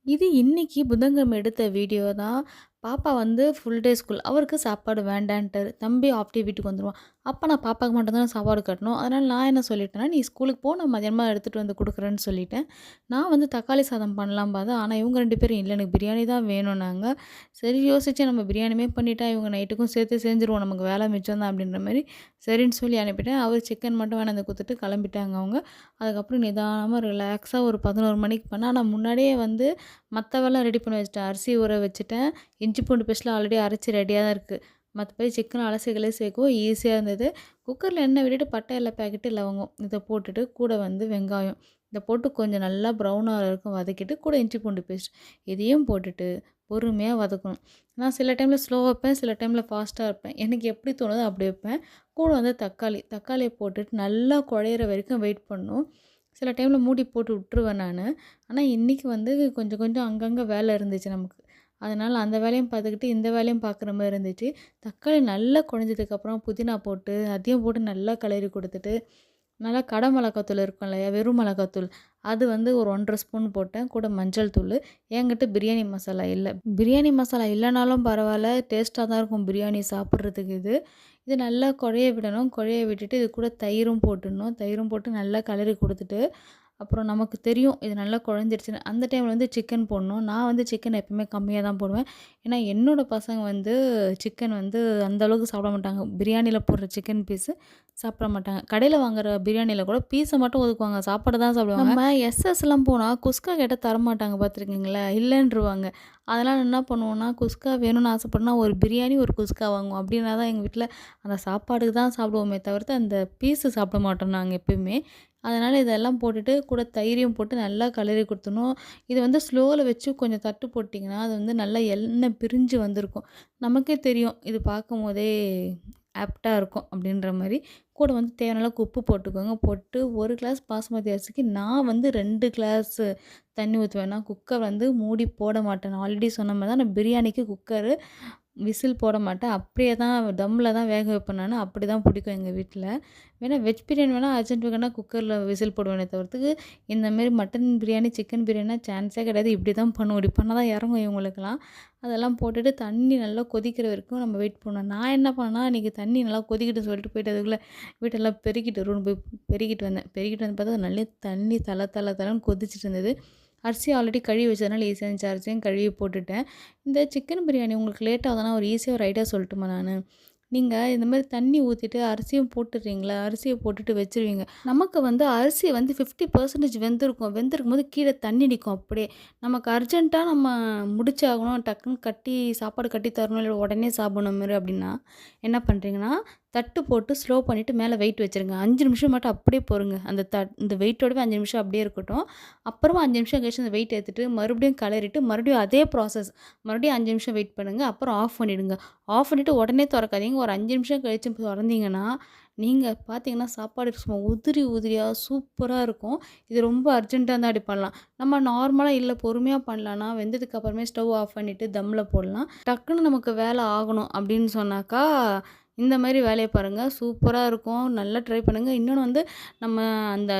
இது இன்னைக்கு புதன்கிழமை எடுத்த வீடியோ தான். பாப்பா வந்து ஃபுல் டே ஸ்கூல். அவருக்கு சாப்பாடு வேண்டான்ட்டாரு. தம்பி ஆஃப் டே வீட்டுக்கு வந்துருவான். அப்ப நான் பாப்பாக்கு மட்டும் தானே சாப்பாடு கட்டணும். அதனால நான் என்ன சொல்லிட்டேன்னா, "நீ ஸ்கூலுக்கு போ. நான் மதியானமா எடுத்துட்டு வந்து குடுக்குறேன்னு" சொல்லிட்டேன். நான் வந்து தக்காளி சாதம் பண்ணலாம் பார்த்தா, ஆனா இவங்க 2 பேரும் இல்ல எனக்கு பிரியாணி தான் வேணும்னாங்க. சரி யோசிச்சேன் நம்ம பிரியாணியுமே பண்ணிட்டா, இவங்க நைட்டுக்கும் சேர்த்து செஞ்சுருவோம். நமக்கு வேலை மிச்சம் தான் அப்படின்ற மாரி சரின்னு சொல்லி அனுப்பிட்டேன். அவர் சிக்கன் மட்டும் வாங்கிட்டு வந்து குடுத்துட்டு கிளம்பிட்டாங்க அவங்க. அதுக்கப்புறம் நிதானமா ரிலாக்ஸா ஒரு 11 மணிக்கு பண்ணேன். ஆனா முன்னாடியே வந்து மத்தவெல்லாம் ரெடி பண்ணி வச்சுட்டேன். அரிசி ஊற வச்சுட்டேன். இஞ்சி பூண்டு பேஸ்ட்லாம் ஆல்ரெடி அரைச்சு ரெடியா தான் இருக்கு. மத்தபடி சிக்கன் அலசி கிலசி சேர்க்கவும் ஈஸியா இருந்தது. குக்கர்ல எண்ணெய் விட்டுட்டு பட்டை, ஏல பாக்கெட்டு, லவங்கம் இத போட்டுட்டு கூட வந்து வெங்காயம் இத போட்டு கொஞ்சம் நல்லா ப்ரௌன் ஆகுற வரைக்கும் வதக்கிட்டு, கூட இஞ்சி பூண்டு பேஸ்ட் இதையும் போட்டுட்டு பொறுமையா வதக்கணும். நான் சில டைம்ல ஸ்லோ வைப்பேன், சில டைம்ல ஃபாஸ்ட்டா வைப்பேன். எனக்கு எப்படி தோணுதோ அப்படி வைப்பேன். கூட வந்து தக்காளிய போட்டுட்டு நல்லா குழையிற வரைக்கும் வெயிட் பண்ணணும். சில டைம்ல மூடி போட்டு விட்டுருவேன் நானு. ஆனா, இன்னைக்கு வந்து கொஞ்சம் கொஞ்சம் அங்கங்க வேலை இருந்துச்சு நமக்கு. அதனால அந்த வேலையும் பார்த்துக்கிட்டு, இந்த வேலையும் பார்க்குற மாரி இருந்துச்சு. தக்காளி நல்லா கொழஞ்சதுக்கப்புறம் புதினா போட்டு, அதையும் போட்டு நல்லா கிளறி குடுத்துட்டு, நல்லா கடை மிளகாத்தூள் இருக்கும் இல்லையா? வெறும் மிளகாத்தூள். அது வந்து ஒரு 1 1/2 ஸ்பூன் போட்டேன். கூட மஞ்சள் தூளு. என்கிட்ட பிரியாணி மசாலா இல்ல. பிரியாணி மசாலா இல்லனாலும் பரவால்ல. டேஸ்ட்டா தான் இருக்கும் பிரியாணி சாப்பிட்றதுக்கு இது. இது நல்லா குழைய விடணும். குழைய விட்டுட்டு இது கூட தயிரும் போட்டுடணும். தயிரும் போட்டு நல்லா கிளறி குடுத்துட்டு அப்புறம் நமக்கு தெரியும் இது நல்லா குழஞ்சிருச்சுன்னு. அந்த டைம்ல வந்து சிக்கன் போடணும். நான் வந்து சிக்கன் எப்பவுமே கம்மியா தான் போடுவேன். ஏன்னா, என்னோட பசங்க வந்து சிக்கன் வந்து அந்த அளவுக்கு சாப்பிட மாட்டாங்க. பிரியாணில போடுற சிக்கன் பீஸு சாப்பிட மாட்டாங்க. கடையில வாங்குற பிரியாணில கூட பீஸ மட்டும் ஒதுக்குவாங்க. சாப்பாடு தான் சாப்பிடுவாங்க. நம்ம எஸ்எஸ்லாம் போனா குஸ்கா கேட்டா தரமாட்டாங்க பார்த்துருக்கீங்களா? இல்லன்ருவாங்க. அதனால என்ன பண்ணுவோம்னா, குஸ்கா வேணும்னு ஆசைப்பட்டனா ஒரு பிரியாணி, ஒரு குஸ்கா வாங்குவோம். அப்படின்னா தான் எங்க வீட்ல அந்த சாப்பாடுக்கு தான் சாப்பிடுவோமே தவிர்த்து, அந்த பீஸு சாப்பிட மாட்டோம் நாங்க எப்பயுமே. அதனால இதெல்லாம் போட்டுட்டு கூட தயிரையும் போட்டு நல்லா கிளறி குடுத்துடணும். இது வந்து ஸ்லோல வச்சு கொஞ்சம் தட்டு போட்டிங்கன்னா, அது வந்து நல்லா எண்ணெய் பிரிஞ்சு வந்திருக்கும். நமக்கே தெரியும் இது பார்க்கும்போதே ஆப்ட்டா இருக்கும் அப்படின்ற மாரி. கூட வந்து தேவையான அளவுக்கு உப்பு போட்டுக்கோங்க. போட்டு 1 கிளாஸ் பாஸ்மதி அரிசிக்கு நான் வந்து 2 கிளாஸு தண்ணி ஊத்துவேன். நான் குக்கர் வந்து மூடி போட மாட்டேன். நான் ஆல்ரெடி சொன்ன மாரி தான் நான் பிரியாணிக்கு குக்கரு விசில் போட மாட்டேன். அப்படியே தான் தம்ல தான் வேக வைப்பேன் நானு. அப்படி தான் பிடிக்கும் எங்க வீட்ல. வேணா வெஜ் பிரியாணி வேணா அர்ஜென்ட் வேணுனா குக்கர்ல விசில் போடுவேனே தவிர்த்துக்கு, இந்த மாரி மட்டன் பிரியாணி, சிக்கன் பிரியாணினா சான்ஸே கிடையாது. இப்படி தான் பண்ணுவோம். இப்படி பண்ணா தான் இறங்கும் இவங்களுக்கெல்லாம். அதெல்லாம் போட்டுட்டு தண்ணி நல்லா கொதிக்கிற வரைக்கும் நம்ம வெயிட் பண்ணணும். நான் என்ன பண்ணேன்னா, அன்னைக்கு தண்ணி நல்லா கொதிக்கட்டுன்னு சொல்லிட்டு போயிட்டு அதுக்குள்ள வீட்டெல்லாம் பெருக்கிட்டு ரூம் போய் பெருக்கிட்டு வந்தேன். பெருக்கிட்டு வந்து பார்த்தா நல்ல தண்ணி தள தள தளன்னு கொதிச்சுட்டு இருந்தது. அரிசி ஆல்ரெடி கழுவி வச்சதுனால ஈஸியா இருந்துச்சு. அரிசியும் கழுவி போட்டுட்டேன். இந்த சிக்கன் பிரியாணி உங்களுக்கு லேட் ஆகுதுன்னா, ஒரு ஈஸியா ஒரு ஐடியா சொல்லட்டுமா நானு? நீங்க இந்த மாரி தண்ணி ஊத்திட்டு அரிசியும் போட்டுறீங்களா? அரிசிய போட்டுட்டு வச்சுருவீங்க. நமக்கு வந்து அரிசி வந்து 50% வெந்திருக்கும். வெந்திருக்கும்போது கீழ தண்ணி நிக்கும் அப்படியே. நமக்கு அர்ஜென்ட்டா நம்ம முடிச்சாகணும், டக்குன்னு சாப்பாடு கட்டி தரணும், இல்ல உடனே சாப்பிடணும் மாரி அப்படின்னா, என்ன பண்றீங்கன்னா, தட்டு போட்டு ஸ்லோ பண்ணிட்டு மேல வெயிட் வச்சுருங்க. 5 நிமிஷம் மட்டும் அப்படியே பொறுங்க. இந்த வெயிட்டோடவே 5 நிமிஷம் அப்படியே இருக்கட்டும். அப்புறமா 5 நிமிஷம் கழிச்சு அந்த வெயிட் ஏத்துட்டு, மறுபடியும் கிளறிட்டு, மறுபடியும் அதே ப்ராசஸ். மறுபடியும் 5 நிமிஷம் வெயிட் பண்ணுங்க. அப்புறம் ஆஃப் பண்ணிடுங்க. ஆஃப் பண்ணிட்டு உடனே தொறக்காதீங்க. ஒரு 5 நிமிஷம் கழிச்சு தொறந்தீங்கன்னா, நீங்க பார்த்தீங்கன்னா, சாப்பாடு சும்மா உதிரி உதிரியா சூப்பரா இருக்கும். இது ரொம்ப அர்ஜென்ட்டா இருந்தா இப்படி பண்ணலாம். நம்ம நார்மலா இல்ல பொறுமையா பண்ணலான்னா, வெந்ததுக்கு அப்புறமே ஸ்டவ் ஆஃப் பண்ணிட்டு தம்ல போடலாம். டக்குனு நமக்கு வேலை ஆகணும் அப்படின்னு சொன்னாக்கா, இந்த மாரி வேலைய பாருங்க. சூப்பரா இருக்கும். நல்லா ட்ரை பண்ணுங்க. இன்னொன்னு வந்து நம்ம அந்த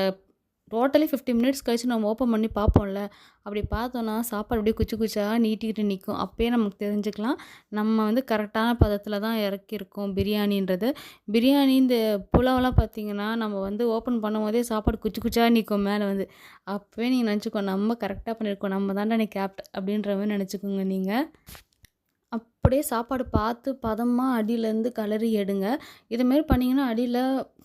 டோட்டலி 50 மினிட்ஸ் கழிச்சு நம்ம ஓப்பன் பண்ணி பார்ப்போம்ல. அப்படி பார்த்தோன்னா, சாப்பாடு அப்படியே குச்சி குச்சா நீட்டிக்கிட்டு நிக்கும். அப்பயே நமக்கு தெரிஞ்சுக்கலாம். நம்ம வந்து கரெக்டான பதத்தில தான் இறக்கியிருக்கோம் பிரியாணின்றது. பிரியாணி இந்த புலாவ்லாம் பார்த்தீங்கன்னா, நம்ம வந்து ஓப்பன் பண்ணும்போதே சாப்பாடு குச்சி குச்சா நிக்கும் மேல வந்து. அப்பவே நீங்க நெனச்சுக்கோ, நம்ம கரெக்ட்டா பண்ணியிருக்கோம். நம்ம தான்டா இன்னைக்கு ஆப்ட் அப்படின்ற மாரி நெனச்சுக்கோங்க நீங்க. அப்படியே சாப்பாடு பார்த்து பதமா அடியிலேருந்து கிளறி எடுங்க. இதுமாரி பண்ணிங்கன்னா அடியில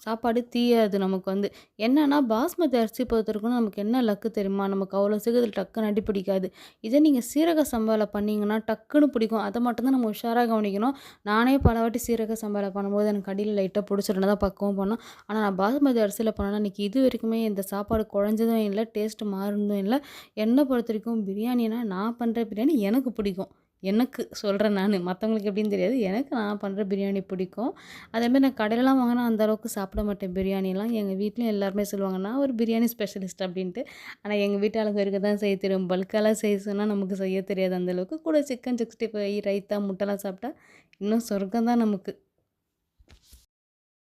சாப்பாடு தீயாது நமக்கு வந்து. என்னன்னா பாஸ்மதி அரிசி பொறுத்தவரைக்கும் நமக்கு என்ன லக்கு தெரியுமா? நமக்கு அவ்வளோ சீக்கிரத்தில டக்குன்னு அடி பிடிக்காது. இதே நீங்க சீரக சம்பால பண்ணீங்கன்னா டக்குன்னு பிடிக்கும். அத மட்டும் தான் நம்ம உஷாரா கவனிக்கணும். நானே பல வாட்டி சீரக சம்பால பண்ணும்போது எனக்கு அடியில லைட்டா பிடிச்சிரும். தான் பக்குவம் பண்ணோம். ஆனா நான் பாஸ்மதி அரிசியில பண்ணேன்னா இன்னைக்கு இதுவரைக்குமே இந்த சாப்பாடு குழஞ்சதும் இல்ல, டேஸ்ட் மாறுனதும் இல்ல. என்ன பொறுத்தவரைக்கும் பிரியாணினா நான் பண்ற பிரியாணி எனக்கு பிடிக்கும். எனக்கு சொல்றேன் நானு. மத்தவங்களுக்கு எப்படின்னு தெரியாது. எனக்கு நான் பண்ற பிரியாணி பிடிக்கும். அதேமாரி நான் கடையிலலாம் வாங்குனா அந்த அளவுக்கு சாப்பிட மாட்டேன் பிரியாணிலாம். எங்க வீட்லயும் எல்லாருமே சொல்லுவாங்க, நான் ஒரு பிரியாணி ஸ்பெஷலிஸ்ட் அப்படின்ட்டு. ஆனா எங்க வீட்டு ஆளுங்களுக்கு தான் செய்ய தெரியும். பல்காலாம் செய்ய சொன்னா நமக்கு செய்ய தெரியாது அந்த அளவுக்கு. கூட சிக்கன் 65, ரைத்தா, முட்டைலாம் சாப்பிட்டா இன்னும் சொர்க்கம் தான் நமக்கு.